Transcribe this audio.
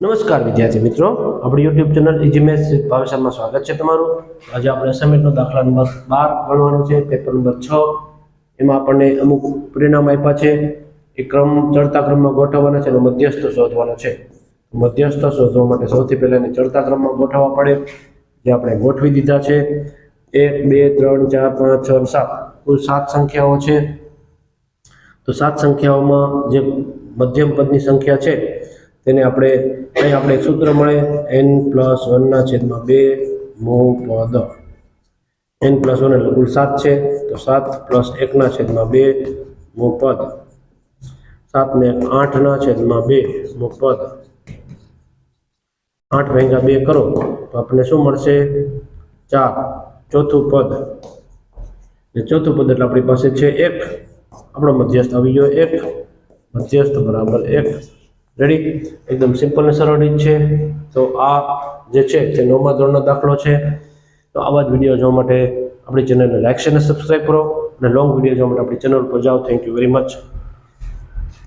નમસ્કાર વિદ્યાર્થી મિત્રો, આપણી YouTube channel easy maths with ભાવેશમાં સ્વાગત છે તમારું। આજે આપણે અસાઇનમેન્ટનો દાખલા નંબર 12 ગણવાનો છે, પેપર નંબર 6। એમાં આપણને અમુક પરિણામ આપ્યા છે, એ ક્રમ ચડતા ક્રમમાં ગોઠવવાના છે અને મધ્યસ્થ શોધવાનો છે। મધ્યસ્થ શોધવા માટે સૌથી પહેલા એને ચડતા ક્રમમાં ગોઠવવા પડે, જે આપણે ગોઠવી દીધા છે। 1 2 3 4 5 6 7 કુલ 7 સંખ્યાઓ છે। તો 7 સંખ્યાઓમાં જે મધ્યમ પદની સંખ્યા છે તેને આપણે અહીં આપણે એક સૂત્ર મળે n+1/2 મૂળ પદ। n+1 એટલે કુલ 7 છે, તો 7 + 1/2 મૂળ પદ, 7 ને 8/2 મૂળ પદ। 8 × 2 કરો તો આપણને શું મળશે? 4। ચોથું પદ, ચોથું પદ એટલે આપણી પાસે છે 1, આપણો મધ્યસ્થ આવી ગયો 1, મધ્યસ્થ બરાબર 1। રેડી? એકદમ સિમ્પલ અને સરળ રીત છે। તો આ જે છે તે 9મા ધોરણનો દાખલો છે। તો આવા જ વિડીયો જોવા માટે આપણી ચેનલને લાઈક અને સબસ્ક્રાઈબ કરો, અને લોંગ વિડીયો જોવા માટે આપણી ચેનલ પર જાઓ। Thank you very much.